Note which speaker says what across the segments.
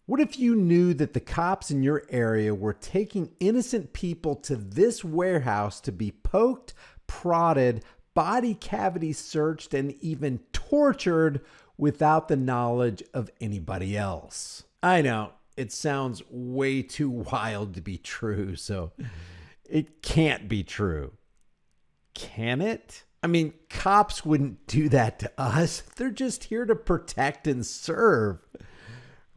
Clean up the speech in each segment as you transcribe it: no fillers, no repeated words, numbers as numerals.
Speaker 1: What if you knew that the cops in your area were taking innocent people to this warehouse to be poked, prodded, body cavities searched, and even tortured without the knowledge of anybody else? I know, it sounds way too wild to be true, so it can't be true. Can it? I mean, cops wouldn't do that to us. They're just here to protect and serve.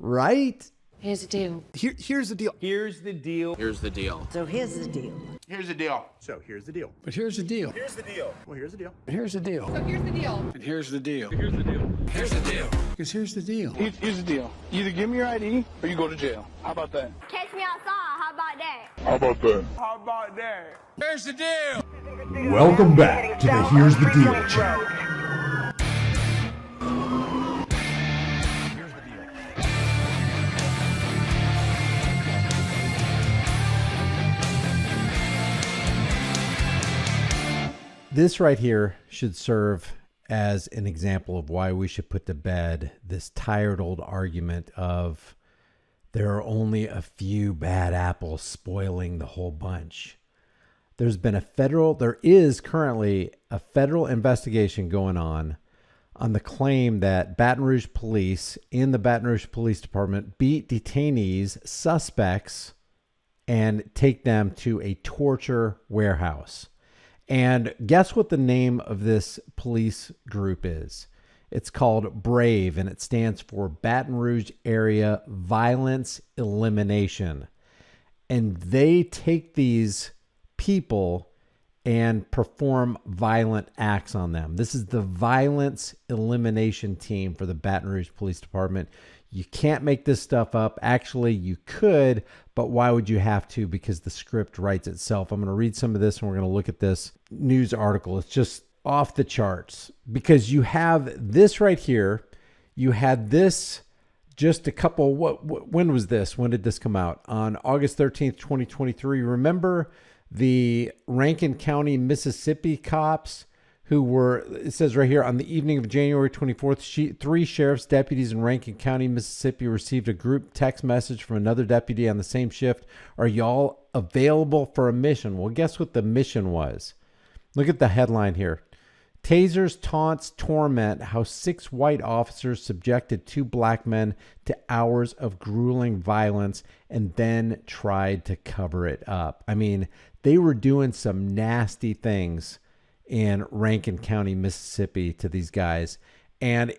Speaker 1: Right?
Speaker 2: Here's the deal.
Speaker 3: Here's the deal.
Speaker 4: Here's the deal.
Speaker 5: Here's the deal.
Speaker 2: So here's the deal.
Speaker 4: Here's the deal.
Speaker 3: So here's the deal.
Speaker 6: But here's the deal.
Speaker 4: Here's the deal.
Speaker 3: Well, here's the deal.
Speaker 6: Here's the deal.
Speaker 2: So here's the deal.
Speaker 6: And here's the deal.
Speaker 4: Here's the deal.
Speaker 5: Here's the deal.
Speaker 6: Because here's the deal.
Speaker 7: Here's the deal. Either give me your ID or you go to jail. How about that?
Speaker 8: Catch me outside. How about that?
Speaker 7: How about that?
Speaker 4: How about that?
Speaker 5: Here's the deal.
Speaker 1: Welcome back to the Here's the Deal channel. This right here should serve as an example of why we should put to bed this tired old argument of there are only a few bad apples spoiling the whole bunch. There is currently a federal investigation going on the claim that Baton Rouge police in the Baton Rouge Police Department beat detainees, suspects, and take them to a torture warehouse. And guess what the name of this police group is? It's called BRAVE, and it stands for Baton Rouge Area Violence Elimination. And they take these people and perform violent acts on them. This is the violence elimination team for the Baton Rouge Police Department. You can't make this stuff up. Actually, you could, but why would you have to? Because the script writes itself. I'm going to read some of this, and we're going to look at this news article. It's just off the charts because you have this right here. You had this just a couple, when was this? When did this come out? On August 13th, 2023. Remember the Rankin County, Mississippi cops who were, it says right here, on the evening of January 24th, 3 sheriff's deputies in Rankin County, Mississippi received a group text message from another deputy on the same shift. Are y'all available for a mission? Well, guess what the mission was? Look at the headline here. Tasers, taunts, torment, how 6 white officers subjected 2 black men to hours of grueling violence and then tried to cover it up. I mean, they were doing some nasty things in Rankin County, Mississippi to these guys. And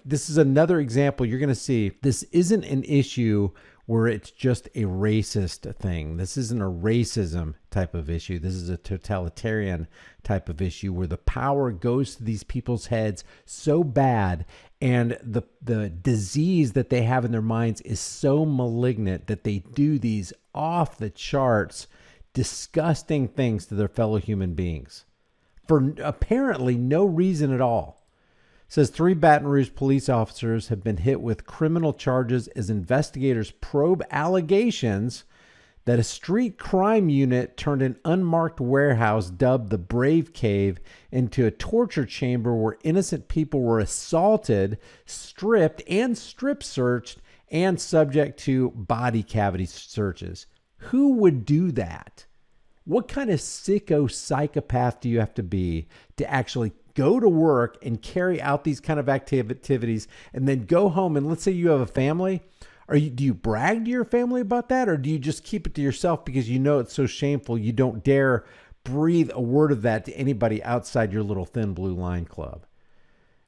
Speaker 1: this is another example. You're going to see this isn't an issue where it's just a racist thing. This isn't a racism type of issue. This is a totalitarian type of issue where the power goes to these people's heads so bad and the disease that they have in their minds is so malignant that they do these off the charts, disgusting things to their fellow human beings for apparently no reason at all. It says 3 Baton Rouge police officers have been hit with criminal charges as investigators probe allegations that a street crime unit turned an unmarked warehouse dubbed the Brave Cave into a torture chamber where innocent people were assaulted, stripped, and strip searched and subject to body cavity searches. Who would do that? What kind of sicko psychopath do you have to be to actually go to work and carry out these kind of activities and then go home and let's say you have a family? Do you brag to your family about that, or do you just keep it to yourself because you know it's so shameful you don't dare breathe a word of that to anybody outside your little thin blue line club?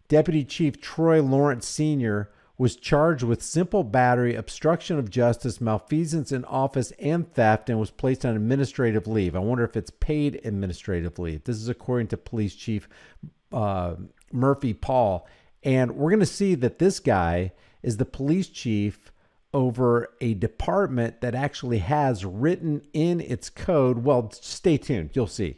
Speaker 1: Deputy Chief Troy Lawrence Sr. was charged with simple battery, obstruction of justice, malfeasance in office, and theft, and was placed on administrative leave. I wonder if it's paid administrative leave. This is according to Police Chief Murphy Paul. And we're going to see that this guy is the police chief over a department that actually has written in its code. Well, stay tuned. You'll see.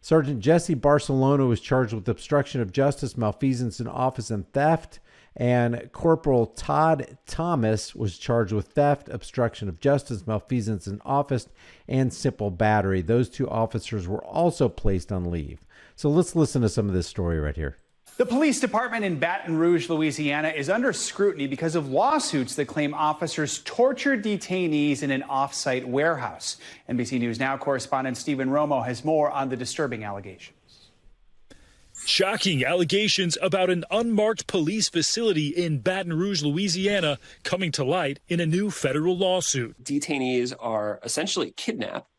Speaker 1: Sergeant Jesse Barcelona was charged with obstruction of justice, malfeasance in office, and theft. And Corporal Todd Thomas was charged with theft, obstruction of justice, malfeasance in office, and simple battery. Those 2 officers were also placed on leave. So let's listen to some of this story right here.
Speaker 2: The police department in Baton Rouge, Louisiana, is under scrutiny because of lawsuits that claim officers tortured detainees in an off-site warehouse. NBC News Now correspondent Stephen Romo has more on the disturbing allegations.
Speaker 3: Shocking allegations about an unmarked police facility in Baton Rouge, Louisiana, coming to light in a new federal lawsuit.
Speaker 5: Detainees are essentially kidnapped,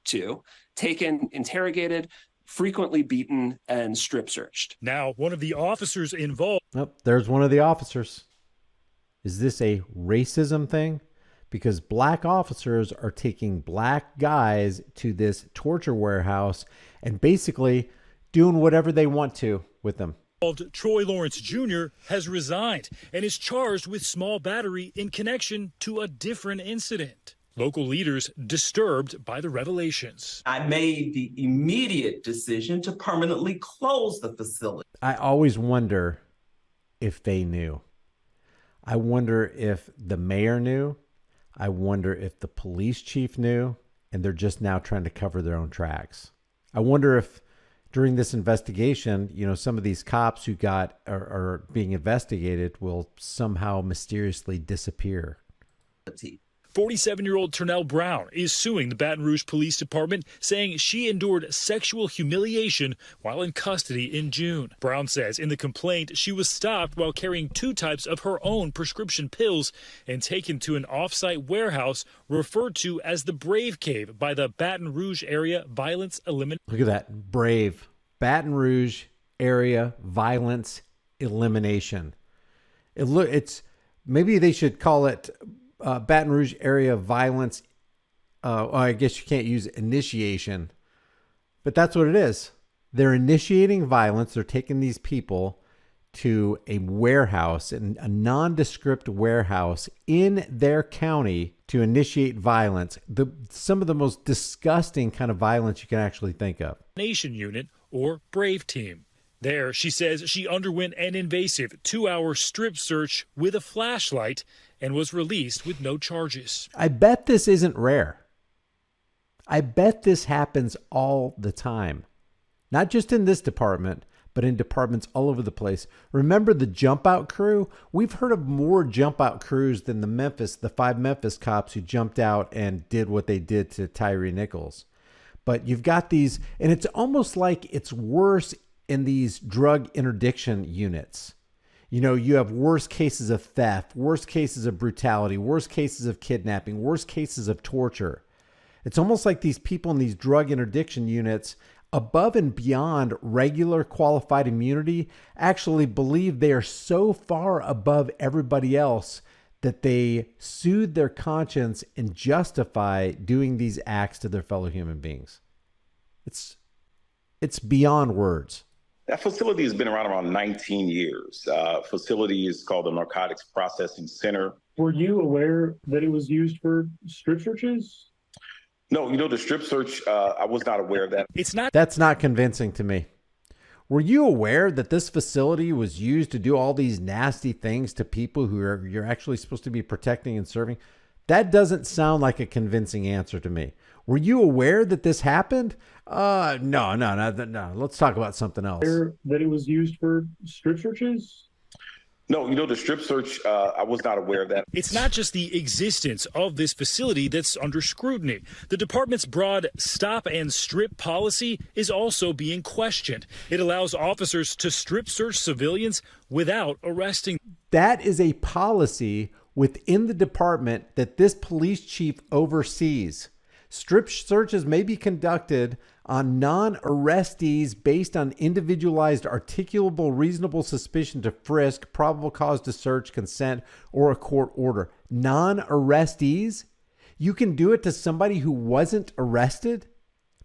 Speaker 5: taken, interrogated, frequently beaten, and strip searched.
Speaker 3: Now, one of the officers involved.
Speaker 1: Oh, there's one of the officers. Is this a racism thing? Because black officers are taking black guys to this torture warehouse and basically doing whatever they want to with them.
Speaker 3: Troy Lawrence Jr. has resigned and is charged with small battery in connection to a different incident. Local leaders disturbed by the revelations.
Speaker 9: I made the immediate decision to permanently close the facility.
Speaker 1: I always wonder if they knew. I wonder if the mayor knew. I wonder if the police chief knew, and they're just now trying to cover their own tracks. I wonder if during this investigation, some of these cops who are being investigated will somehow mysteriously disappear.
Speaker 3: 47-year-old Ternell Brown is suing the Baton Rouge Police Department, saying she endured sexual humiliation while in custody in June. Brown says in the complaint she was stopped while carrying 2 types of her own prescription pills and taken to an off-site warehouse referred to as the Brave Cave by the Baton Rouge Area Violence Elimination.
Speaker 1: Look at that. Brave. Baton Rouge Area Violence Elimination. It's maybe they should call it Baton Rouge Area Violence. I guess you can't use initiation, but that's what it is. They're initiating violence. They're taking these people to a warehouse, a nondescript warehouse in their county to initiate violence. Some of the most disgusting kind of violence you can actually think of.
Speaker 3: Nation Unit or Brave Team. There, she says she underwent an invasive 2-hour strip search with a flashlight and was released with no charges.
Speaker 1: I bet this isn't rare. I bet this happens all the time. Not just in this department, but in departments all over the place. Remember the jump out crew? We've heard of more jump out crews than the 5 Memphis cops who jumped out and did what they did to Tyree Nichols. But you've got these, and it's almost like it's worse in these drug interdiction units. You have worse cases of theft, worse cases of brutality, worse cases of kidnapping, worse cases of torture. It's almost like these people in these drug interdiction units, above and beyond regular qualified immunity, actually believe they are so far above everybody else that they soothe their conscience and justify doing these acts to their fellow human beings. It's beyond words.
Speaker 10: That facility has been around 19 years. Facility is called the Narcotics Processing Center.
Speaker 11: Were you aware that it was used for strip searches?
Speaker 10: No, the strip search, I was not aware of that.
Speaker 1: That's not convincing to me. Were you aware that this facility was used to do all these nasty things to people who you're actually supposed to be protecting and serving? That doesn't sound like a convincing answer to me. Were you aware that this happened? No. Let's talk about something else.
Speaker 11: That it was used for strip searches?
Speaker 10: No, the strip search, I was not aware of that.
Speaker 3: It's not just the existence of this facility that's under scrutiny. The department's broad stop and strip policy is also being questioned. It allows officers to strip search civilians without arresting.
Speaker 1: That is a policy within the department that this police chief oversees. Strip searches may be conducted on non-arrestees based on individualized, articulable, reasonable suspicion to frisk, probable cause to search, consent, or a court order. Non-arrestees? You can do it to somebody who wasn't arrested?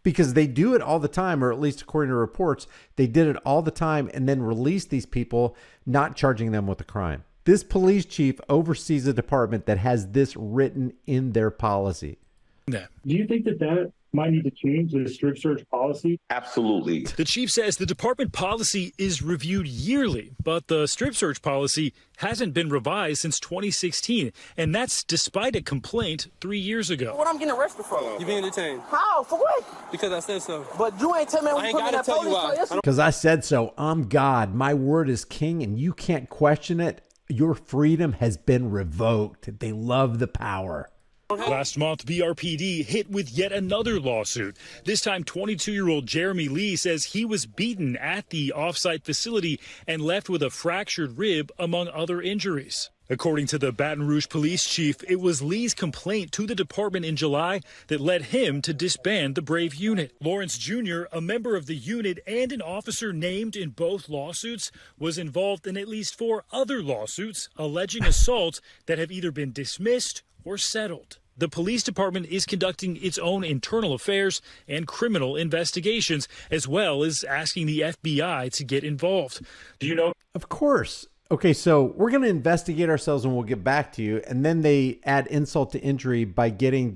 Speaker 1: Because they do it all the time, or at least according to reports, they did it all the time and then release these people, not charging them with a crime. This police chief oversees a department that has this written in their policy.
Speaker 11: Do you think that might need to change the strip search policy.
Speaker 10: Absolutely.
Speaker 3: The chief says the department policy is reviewed yearly, but the strip search policy hasn't been revised since 2016, and that's despite a complaint 3 years ago.
Speaker 12: What I'm getting arrested for?
Speaker 13: You being detained.
Speaker 12: How? For what?
Speaker 13: Because I said so.
Speaker 12: But you ain't tell me
Speaker 13: I ain't gotta tell you why.
Speaker 1: Because I said so. I'm God. My word is king, and you can't question it. Your freedom has been revoked. They love the power.
Speaker 3: Last month, BRPD hit with yet another lawsuit. This time, 22-year-old Jeremy Lee says he was beaten at the off-site facility and left with a fractured rib, among other injuries. According to the Baton Rouge police chief, it was Lee's complaint to the department in July that led him to disband the Brave unit. Lawrence Jr., a member of the unit and an officer named in both lawsuits, was involved in at least 4 other lawsuits alleging assault that have either been dismissed or settled. The police department is conducting its own internal affairs and criminal investigations, as well as asking the FBI to get involved. Do you know?
Speaker 1: Of course. Okay, so we're going to investigate ourselves and we'll get back to you. And then they add insult to injury by getting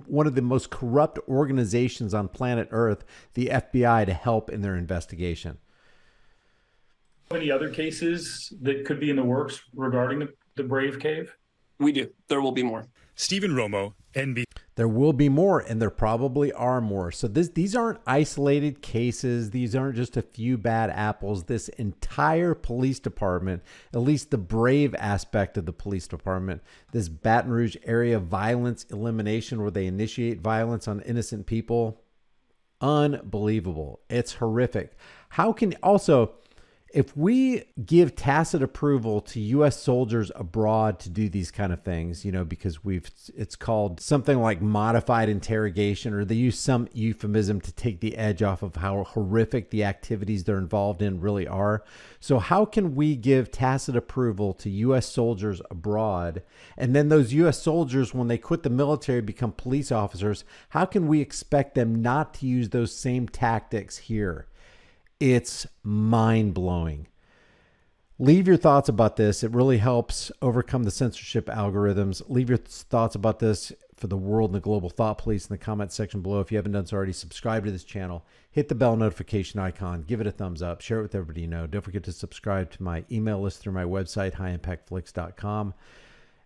Speaker 1: one of the most corrupt organizations on planet Earth, the FBI, to help in their investigation.
Speaker 11: Any other cases that could be in the works regarding the Brave Cave?
Speaker 5: We do. There will be more.
Speaker 3: Stephen Romo, NBC.
Speaker 1: There will be more, and there probably are more. So these aren't isolated cases. These aren't just a few bad apples. This entire police department, at least the Brave aspect of the police department, this Baton Rouge area violence elimination where they initiate violence on innocent people, unbelievable. It's horrific. How can also... If we give tacit approval to U.S. soldiers abroad to do these kind of things, because it's called something like modified interrogation, or they use some euphemism to take the edge off of how horrific the activities they're involved in really are. So how can we give tacit approval to U.S. soldiers abroad, and then those U.S. soldiers, when they quit the military, become police officers? How can we expect them not to use those same tactics here? It's mind-blowing. Leave your thoughts about this. It really helps overcome the censorship algorithms. Leave your thoughts about this for the world and the global thought police in the comment section below. If you haven't done so already, subscribe to this channel. Hit the bell notification icon. Give it a thumbs up. Share it with everybody you know. Don't forget to subscribe to my email list through my website, highimpactflix.com.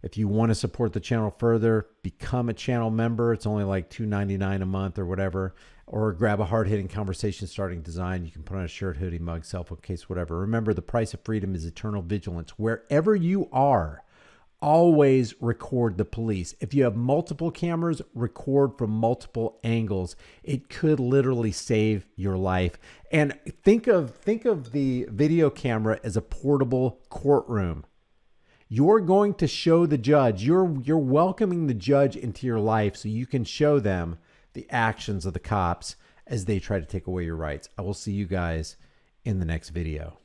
Speaker 1: If you want to support the channel further, become a channel member. It's only like $2.99 a month or whatever. Or grab a hard-hitting conversation starting design. You can put on a shirt, hoodie, mug, cell phone case, whatever. Remember, the price of freedom is eternal vigilance. Wherever you are, always record the police. If you have multiple cameras, record from multiple angles. It could literally save your life. And think of the video camera as a portable courtroom. You're going to show the judge, you're welcoming the judge into your life so you can show them the actions of the cops as they try to take away your rights. I will see you guys in the next video.